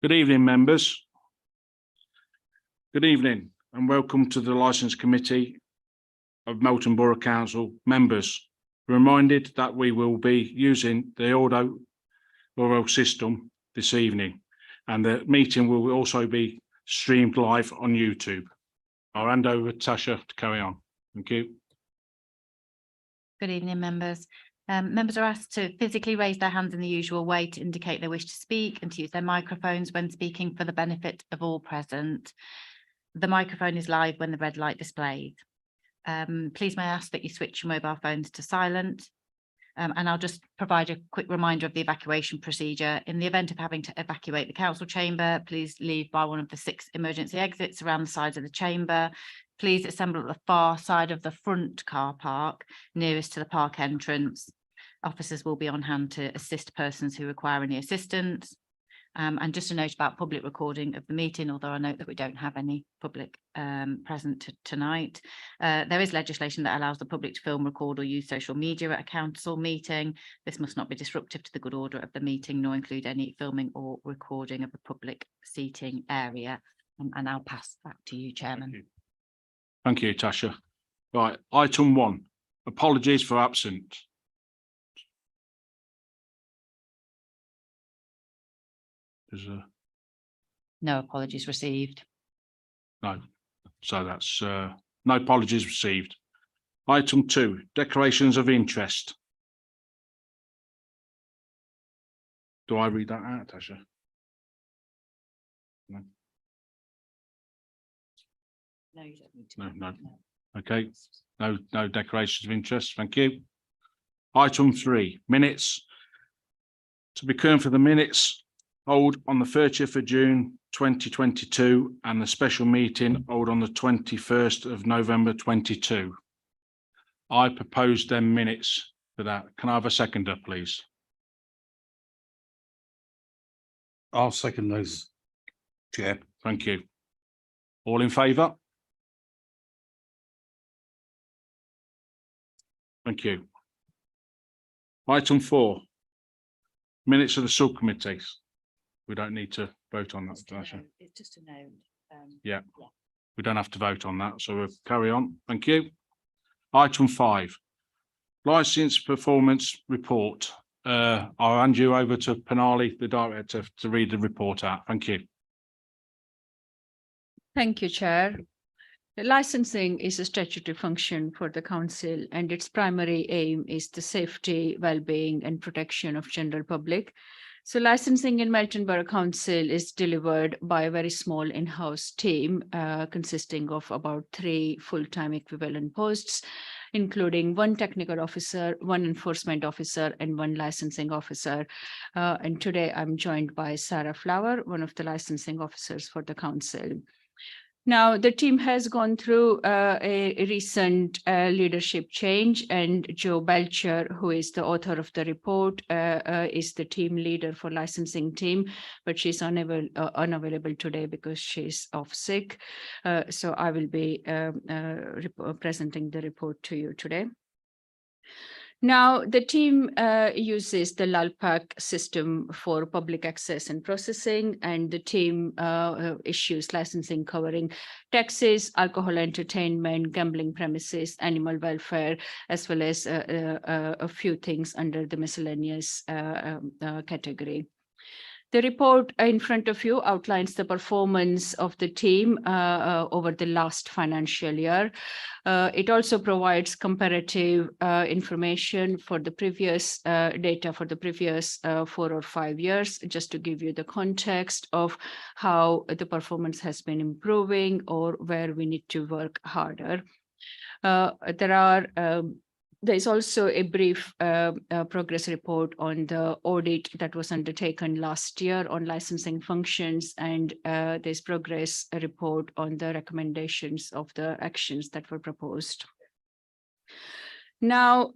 Good evening, members. Good evening and welcome to the Licence Committee of Melton Borough Council members. Reminded that we will be using the audio oral system this evening and the meeting will also be streamed live on YouTube. I'll hand over to Tasha to carry on. Thank you. Good evening, members. Members are asked to physically raise their hands in the usual way to indicate they wish to speak and to use their microphones when speaking for the benefit of all present. The microphone is live when the red light displays. Please may I ask that you switch your mobile phones to silent. And I'll just provide a quick reminder of the evacuation procedure. In the event of having to evacuate the council chamber, please leave by one of the 6 emergency exits around the sides of the chamber. Please assemble at the far side of the front car park nearest to the park entrance. Officers will be on hand to assist persons who require any assistance. And just a note about public recording of the meeting, although I note that we don't have any public present tonight. There is legislation that allows the public to film, record or use social media at a council meeting. This must not be disruptive to the good order of the meeting, nor include any filming or recording of the public seating area. And I'll pass back to you, Chairman. Thank you, Tasha. Right, item 1, apologies for absent. No apologies received. No, so that's no apologies received. Item 2, declarations of interest. Do I read that out, Tasha? No. No, you don't need to. No. Okay, no declarations of interest. Thank you. Item 3, minutes. To be confirmed for the minutes hold on the 30th of June 2022 and the special meeting hold on the 21st of November 22. I propose them minutes for that. Can I have a seconder, please? I'll second those, Chair. Thank you. All in favour? Thank you. Item 4, minutes of the subcommittees. We don't need to vote on that, Tasha. It's just a note. Yeah, we don't have to vote on that, so we'll carry on. Thank you. Item 5, licence performance report. I'll hand you over to Penali, the director, to read the report out. Thank you. Thank you, Chair. The licensing is a statutory function for the council and its primary aim is the safety, well-being and protection of general public. So licensing in Melton Borough Council is delivered by a very small in-house team consisting of about 3 full-time equivalent posts, including 1 technical officer, 1 enforcement officer and 1 licensing officer. And today I'm joined by Sarah Flower, one of the licensing officers for the council. Now, the team has gone through a recent leadership change, and Joe Belcher, who is the author of the report, is the team leader for licensing team, but she's unavailable today because she's off sick. So I will be presenting the report to you today. Now, the team uses the LALPAC system for public access and processing, and the team issues licensing covering taxes, alcohol entertainment, gambling premises, animal welfare, as well as a few things under the miscellaneous category. The report in front of you outlines the performance of the team over the last financial year. It also provides comparative information for the previous data for the previous 4 or 5 years, just to give you the context of how the performance has been improving or where we need to work harder. There is also a brief progress report on the audit that was undertaken last year on licensing functions, and there's progress report on the recommendations of the actions that were proposed. Now,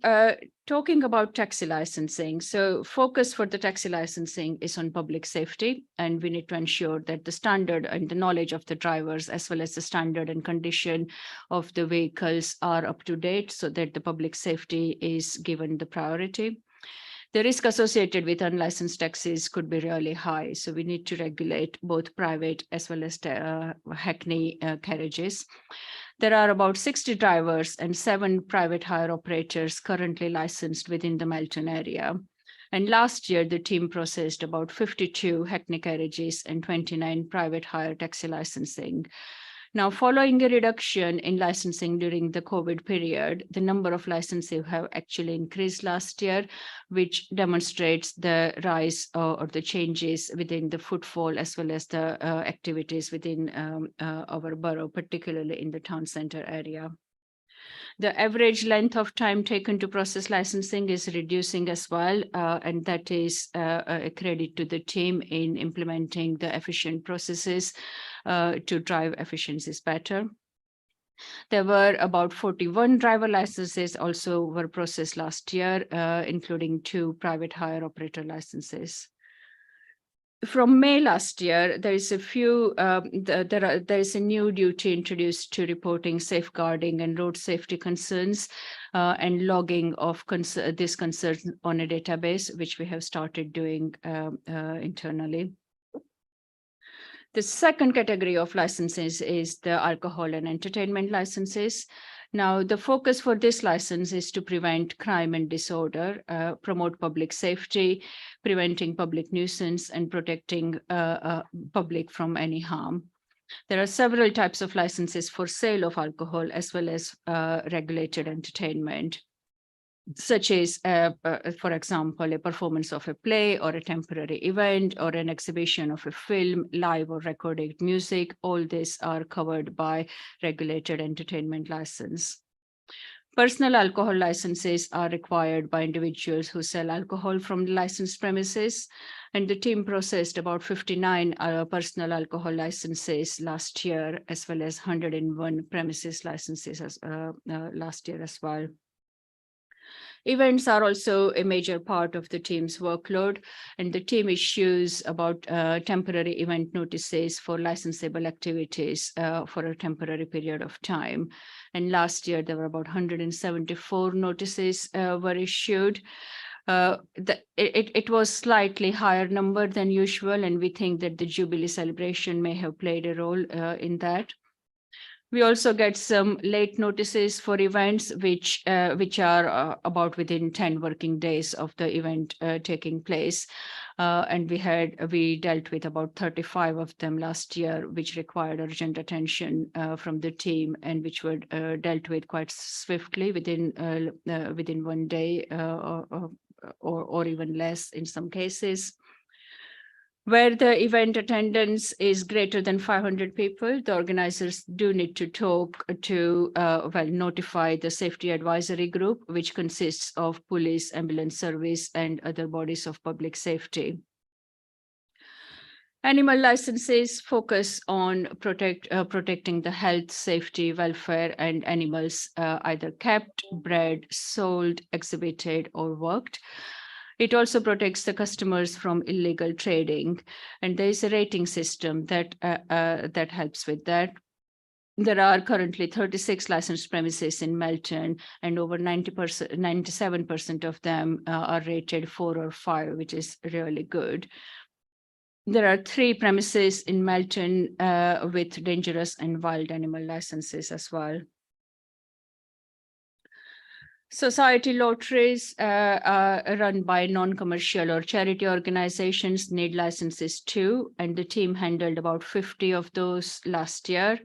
talking about taxi licensing, so focus for the taxi licensing is on public safety, and we need to ensure that the standard and the knowledge of the drivers, as well as the standard and condition of the vehicles, are up to date so that the public safety is given the priority. The risk associated with unlicensed taxis could be really high. So we need to regulate both private as well as hackney carriages. There are about 60 drivers and 7 private hire operators currently licensed within the Melton area. And last year, the team processed about 52 hackney carriages and 29 private hire taxi licensing. Now, following a reduction in licensing during the COVID period, the number of licenses have actually increased last year, which demonstrates the rise or the changes within the footfall as well as the activities within our borough, particularly in the town center area. The average length of time taken to process licensing is reducing as well, and that is a credit to the team in implementing the efficient processes to drive efficiencies better. There were about 41 driver licenses also were processed last year, including 2 private hire operator licenses. From May last year, there is a new duty introduced to reporting safeguarding and road safety concerns and logging of these concerns on a database, which we have started doing internally. The second category of licenses is the alcohol and entertainment licenses. Now, the focus for this license is to prevent crime and disorder, promote public safety, preventing public nuisance, and protecting public from any harm. There are several types of licenses for sale of alcohol as well as regulated entertainment, such as, for example, a performance of a play or a temporary event or an exhibition of a film, live or recorded music. All these are covered by regulated entertainment license. Personal alcohol licenses are required by individuals who sell alcohol from the licensed premises, and the team processed about 59 personal alcohol licenses last year, as well as 101 premises licenses last year as well. Events are also a major part of the team's workload, and the team issues about temporary event notices for licensable activities for a temporary period of time. And last year, there were about 174 notices were issued. It was slightly higher number than usual, and we think that the Jubilee celebration may have played a role in that. We also get some late notices for events which are about within 10 working days of the event taking place. And we dealt with about 35 of them last year, which required urgent attention from the team and which were dealt with quite swiftly within 1 day or even less in some cases. Where the event attendance is greater than 500 people, the organizers do need to notify the safety advisory group, which consists of police, ambulance service, and other bodies of public safety. Animal licenses focus on protecting the health, safety, welfare, and animals either kept, bred, sold, exhibited, or worked. It also protects the customers from illegal trading, and there is a rating system that helps with that. There are currently 36 licensed premises in Melton, and over 97% of them are rated 4 or 5, which is really good. There are 3 premises in Melton with dangerous and wild animal licenses as well. Society lotteries run by non-commercial or charity organizations need licenses too, and the team handled about 50 of those last year.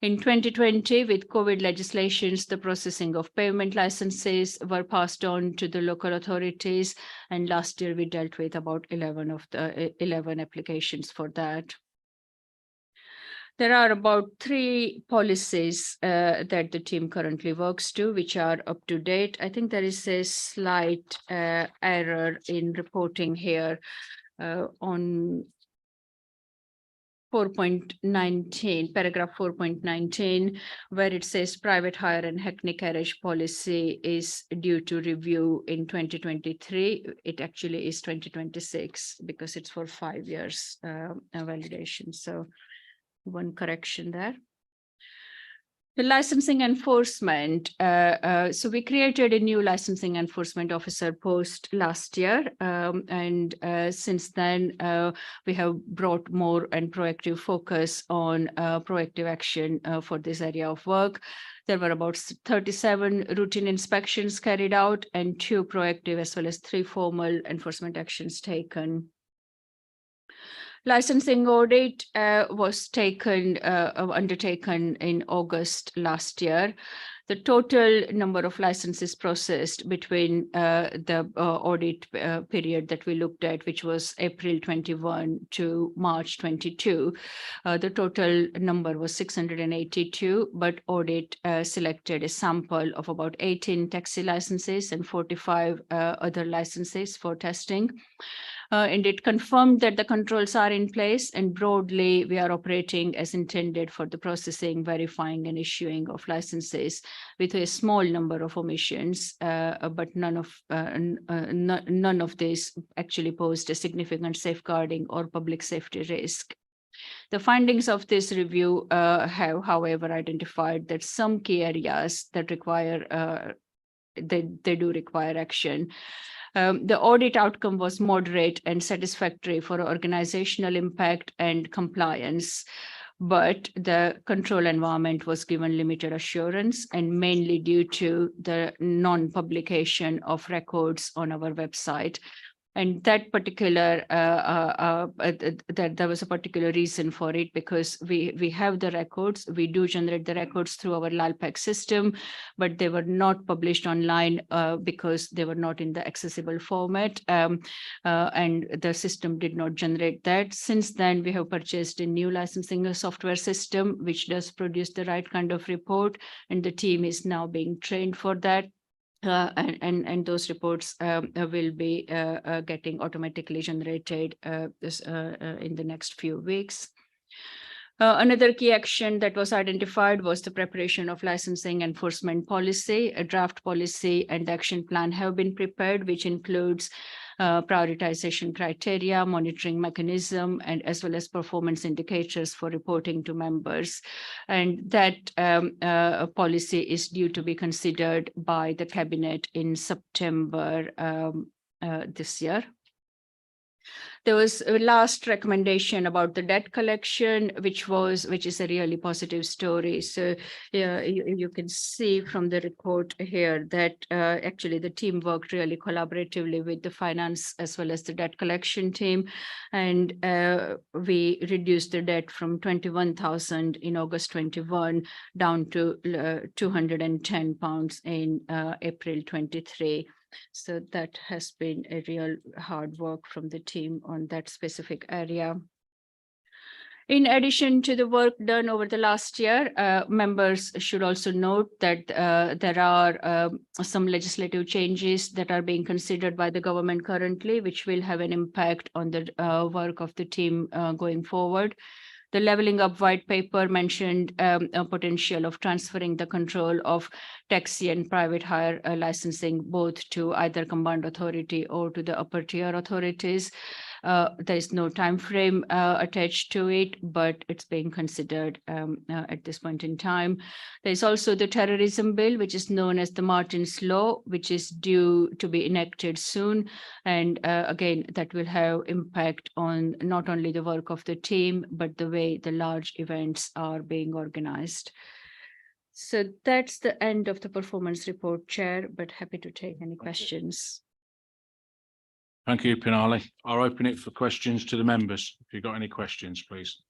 In 2020, with COVID legislations, the processing of payment licenses were passed on to the local authorities, and last year we dealt with about 11 applications for that. There are about 3 policies that the team currently works to, which are up to date. I think there is a slight error in reporting here on 4.19, paragraph 4.19, where it says private hire and hackney carriage policy is due to review in 2023. It actually is 2026 because it's for 5 years validation. So one correction there. The licensing enforcement, so we created a new licensing enforcement officer post last year. And since then, we have brought more and proactive focus on proactive action for this area of work. There were about 37 routine inspections carried out and 2 proactive as well as 3 formal enforcement actions taken. Licensing audit was undertaken in August last year. The total number of licenses processed between the audit period that we looked at, which was April 21 to March 22, the total number was 682, but audit selected a sample of about 18 taxi licenses and 45 other licenses for testing. And it confirmed that the controls are in place, and broadly we are operating as intended for the processing, verifying and issuing of licenses with a small number of omissions, but none of this actually posed a significant safeguarding or public safety risk. The findings of this review have, however, identified that some key areas that require they do require action. The audit outcome was moderate and satisfactory for organizational impact and compliance, but the control environment was given limited assurance, and mainly due to the non-publication of records on our website. And that particular, there was a particular reason for it, because we have the records, we do generate the records through our LALPAC system, but they were not published online because they were not in the accessible format, and the system did not generate that. Since then, we have purchased a new licensing software system, which does produce the right kind of report, and the team is now being trained for that. And those reports will be getting automatically generated in the next few weeks. Another key action that was identified was the preparation of licensing enforcement policy. A draft policy and action plan have been prepared, which includes prioritization criteria, monitoring mechanism, and as well as performance indicators for reporting to members. And that policy is due to be considered by the cabinet in September this year. There was a last recommendation about the debt collection, which is a really positive story. So you can see from the report here that actually the team worked really collaboratively with the finance as well as the debt collection team. And we reduced the debt from 21,000 in August 21 down to £210 in April 23. So that has been a real hard work from the team on that specific area. In addition to the work done over the last year, members should also note that there are some legislative changes that are being considered by the government currently, which will have an impact on the work of the team going forward. The Levelling Up White Paper mentioned a potential of transferring the control of taxi and private hire licensing both to either combined authority or to the upper tier authorities. There is no time frame attached to it, but it's being considered at this point in time. There is also the terrorism bill, which is known as the Martin's Law, which is due to be enacted soon. And again, that will have impact on not only the work of the team, but the way the large events are being organized. So that's the end of the performance report, Chair, but happy to take any questions. Thank you, Pinali. I'll open it for questions to the members. If you've got any questions, please.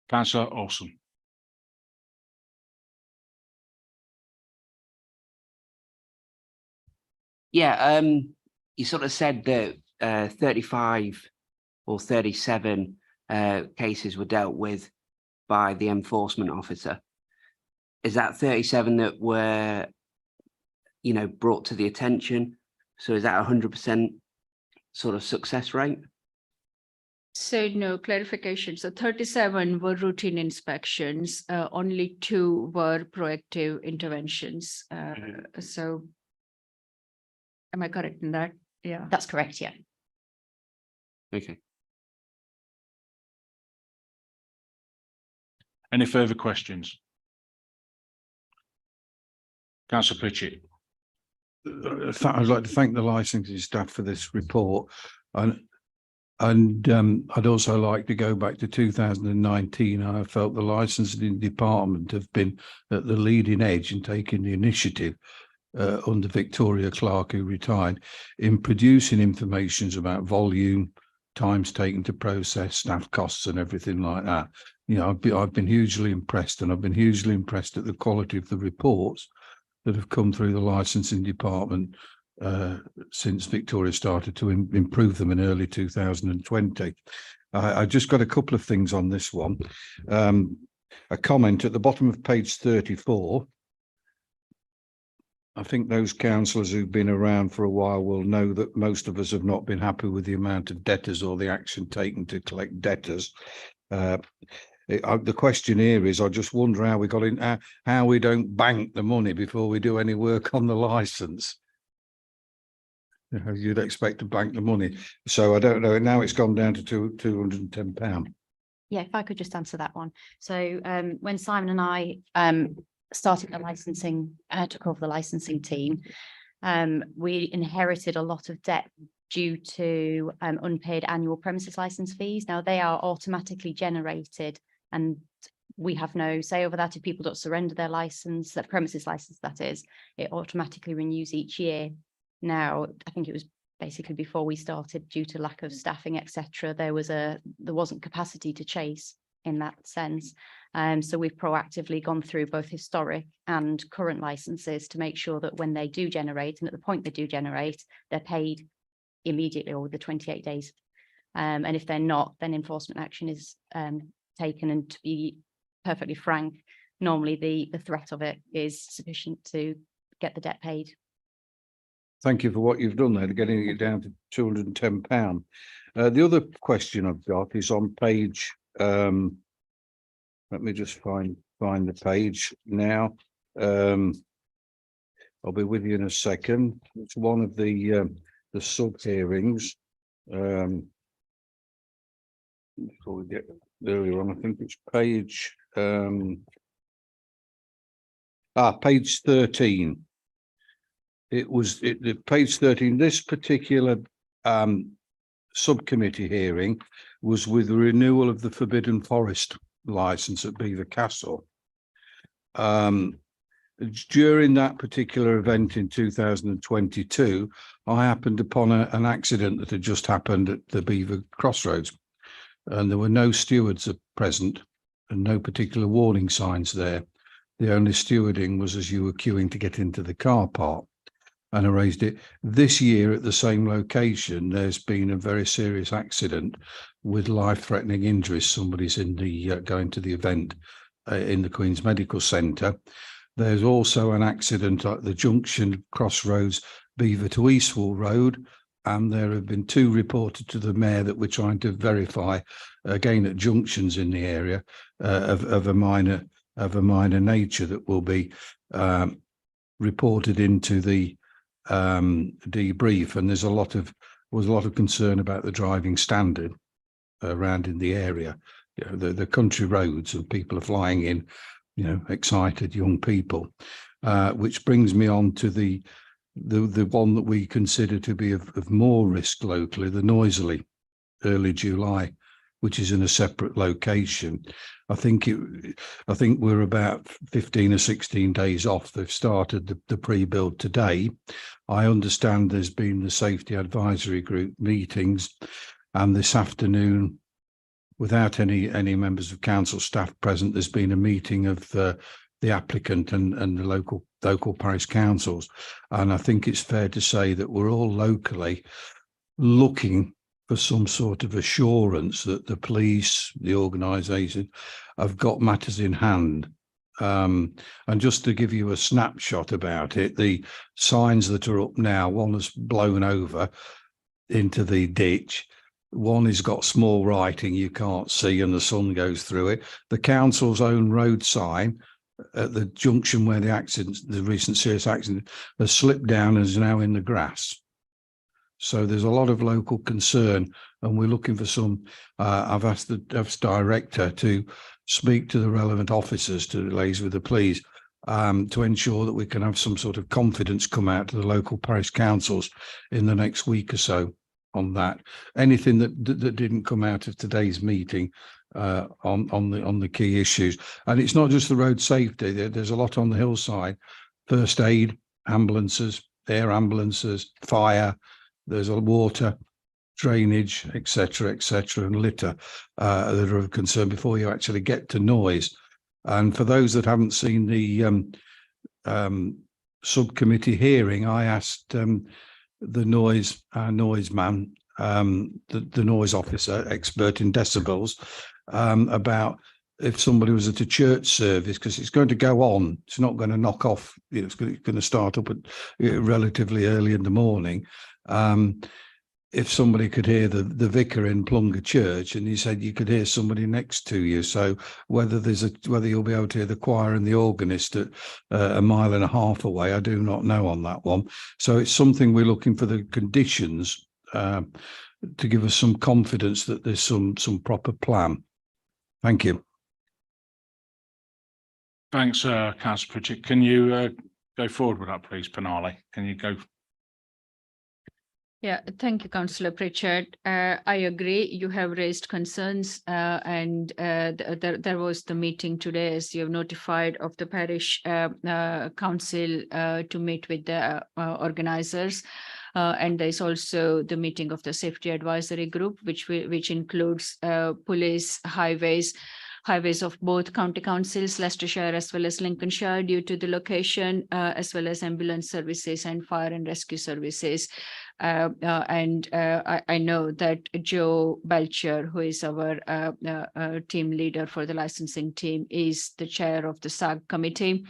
Councillor Olsen. Yeah, you sort of said that 35 or 37 cases were dealt with by the enforcement officer. Is that 37 that were, you know, brought to the attention? So is that 100% sort of success rate? So no clarification. So 37 were routine inspections. Only 2 were proactive interventions. So am I correct in that? Yeah. That's correct, yeah. Okay. Any further questions? Councillor Pritchett. I'd like to thank the licensing staff for this report, and I'd also like to go back to 2019. I felt the licensing department have been at the leading edge in taking the initiative under Victoria Clark, who retired, in producing information about volume, times taken to process, staff costs, and everything like that. You know, I've been hugely impressed, and I've been hugely impressed at the quality of the reports that have come through the licensing department since Victoria started to improve them in early 2020. I just got a couple of things on this one. A comment at the bottom of page 34. I think those councillors who've been around for a while will know that most of us have not been happy with the amount of debtors or the action taken to collect debtors. The question here is, I just wonder how we got in, how we don't bank the money before we do any work on the licence. You know, you'd expect to bank the money. So I don't know. Now it's gone down to £210. Yeah, if I could just answer that one. So when Simon and I started the licensing, took over the licensing team, we inherited a lot of debt due to unpaid annual premises license fees. Now they are automatically generated and we have no say over that. If people don't surrender their license, their premises license, that is, it automatically renews each year. Now, I think it was basically before we started, due to lack of staffing, etc., there wasn't capacity to chase in that sense. So we've proactively gone through both historic and current licenses to make sure that when they do generate, and at the point they do generate, they're paid immediately or within 28 days. And if they're not, then enforcement action is taken. And to be perfectly frank, normally the threat of it is sufficient to get the debt paid. Thank you for what you've done there, getting it down to £210. The other question I've got is on page, let me just find the page now. I'll be with you in a second. It's one of the sub hearings. Before we get earlier on, I think it's page page 13. It was page 13. This particular subcommittee hearing was with the renewal of the Forbidden Forest license at Beaver Castle. During that particular event in 2022, I happened upon an accident that had just happened at the Beaver Crossroads, and there were no stewards present and no particular warning signs there. The only stewarding was as you were queuing to get into the car park. And I raised it. This year at the same location, there's been a very serious accident with life-threatening injuries. Somebody's in the going to the event in the Queen's Medical Centre. There's also an accident at the junction Crossroads, Beaver to Eastwall Road, and there have been two reported to the Mayor that we're trying to verify again at junctions in the area of a minor nature that will be reported into the debrief. And there was a lot of concern about the driving standard around in the area. You know, the country roads, and people are flying in, you know, excited young people, which brings me on to the one that we consider to be of more risk locally, the Noiseley, early July, which is in a separate location. I think we're about 15 or 16 days off. They've started the pre-build today. I understand there's been the safety advisory group meetings, and this afternoon, without any members of council staff present, there's been a meeting of the applicant and the local parish councils. And I think it's fair to say that we're all locally looking for some sort of assurance that the police, the organisation, have got matters in hand. And just to give you a snapshot about it, the signs that are up now, one has blown over into the ditch. One has got small writing you can't see and the sun goes through it. The council's own road sign at the junction where the recent serious accident, has slipped down and is now in the grass. So there's a lot of local concern, and we're looking for some. I've asked the director to speak to the relevant officers to liaise with the police to ensure that we can have some sort of confidence come out to the local parish councils in the next week or so on that. Anything that didn't come out of today's meeting on the key issues, and it's not just the road safety. There's a lot on the hillside: first aid, ambulances, air ambulances, fire. There's a water, drainage, etc., and litter that are of concern before you actually get to noise. And for those that haven't seen the subcommittee hearing, I asked the noise man, the noise officer, expert in decibels, about if somebody was at a church service, because it's going to go on. It's not going to knock off. It's going to start up at relatively early in the morning. If somebody could hear the vicar in Plunga Church, and he said you could hear somebody next to you. So whether you'll be able to hear the choir and the organist at a mile and a half away, I do not know on that one. So it's something we're looking for the conditions to give us some confidence that there's some proper plan. Thank you. Thanks, Councillor Pritchett. Can you go forward with that, please, Penali? Can you go? Yeah, thank you, Councillor Pritchard. I agree. You have raised concerns and there was the meeting today, as you have notified, of the parish council to meet with the organizers. And there's also the meeting of the safety advisory group, which includes police, highways of both county councils, Leicestershire as well as Lincolnshire, due to the location, as well as ambulance services and fire and rescue services. I know that Joe Belcher, who is our team leader for the licensing team, is the chair of the SAG committee.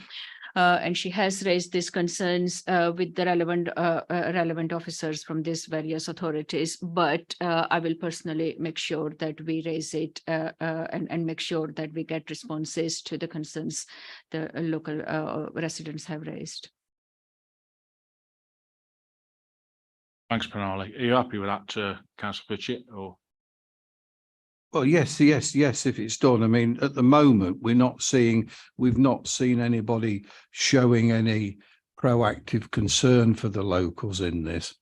And she has raised these concerns with the relevant officers from these various authorities. But I will personally make sure that we raise it and make sure that we get responses to the concerns the local residents have raised. Thanks, Penali. Are you happy with that, Councillor Pritchett? Or Well, yes. If it's done, I mean, at the moment, we've not seen anybody showing any proactive concern for the locals in this.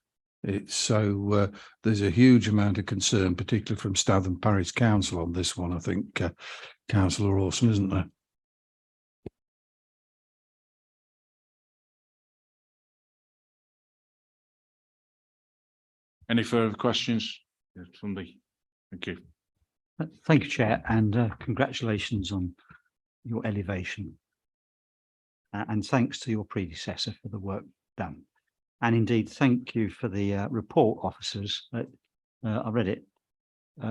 It's so there's a huge amount of concern, particularly from Statham Parish Council on this one. I think Councillor Orson, isn't there? any further questions? Somebody, thank you. Thank you, Chair, and congratulations on your elevation. And thanks to your predecessor for the work done. And indeed, thank you for the report, officers. I read it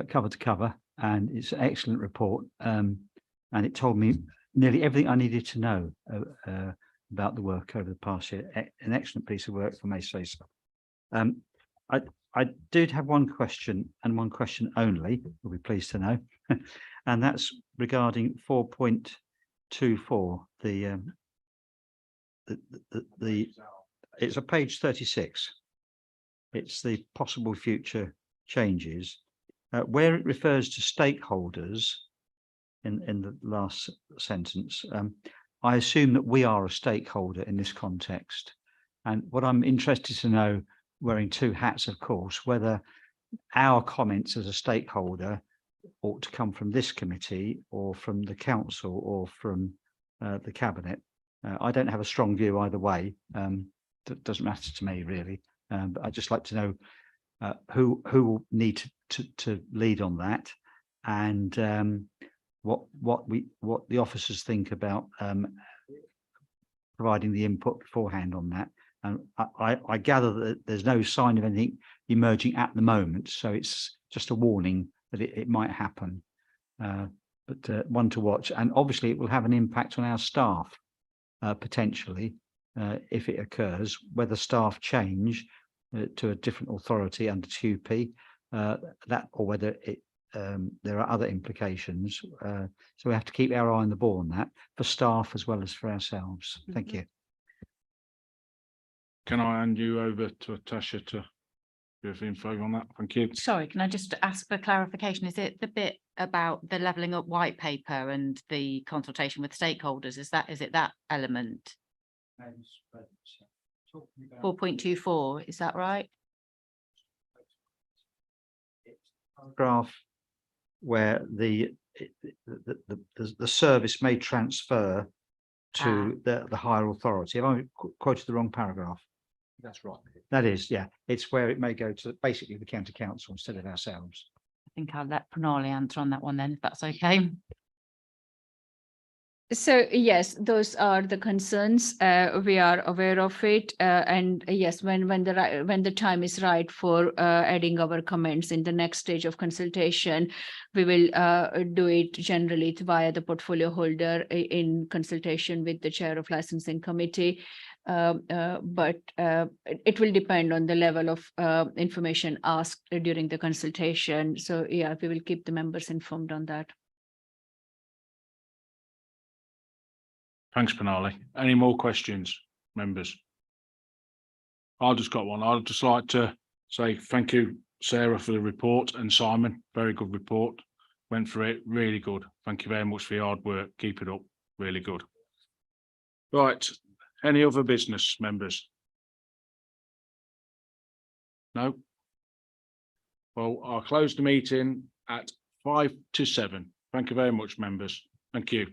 cover to cover, and it's an excellent report. And it told me nearly everything I needed to know about the work over the past year. An excellent piece of work, if I may say so. I did have one question, and one question only, you'll be pleased to know, and that's regarding 4.24, it's a page 36. It's the possible future changes, where it refers to stakeholders in the last sentence. I assume that we are a stakeholder in this context, and what I'm interested to know, wearing two hats, of course, whether our comments as a stakeholder ought to come from this committee or from the council or from the cabinet. I don't have a strong view either way. That doesn't matter to me really, but I'd just like to know who will need to lead on that, and what the officers think about providing the input beforehand on that. And I gather that there's no sign of anything emerging at the moment, so it's just a warning that it might happen, but one to watch. And obviously it will have an impact on our staff, potentially, if it occurs, whether staff change to a different authority under TUPE, that, or whether it there are other implications. So we have to keep our eye on the ball on that, for staff as well as for ourselves. Thank you. Can I hand you over to Natasha to bit of info on that. Thank you. Sorry, can I just ask for clarification? Is it the bit about the levelling up white paper and the consultation with stakeholders? Is it that element? 4.24, is that right? Graph where the service may transfer to the higher authority. Have I quoted the wrong paragraph? That's right. That is, yeah, it's where it may go to basically the county council instead of ourselves. I think I'll let Pranali answer on that one then, if that's okay. So yes, those are the concerns. We are aware of it. And yes, when the time is right for adding our comments in the next stage of consultation, we will do it generally via the portfolio holder in consultation with the chair of licensing committee. But it will depend on the level of information asked during the consultation. So yeah, we will keep the members informed on that. Thanks, Penali. Any more questions, members? I've just got one. I'd just like to say thank you, Sarah, for the report, and Simon, very good report. Went through it, really good. Thank you very much for your hard work. Keep it up, really good. Right, any other business, members? No? Well, I'll close the meeting at 5 to 7. Thank you very much, members. Thank you.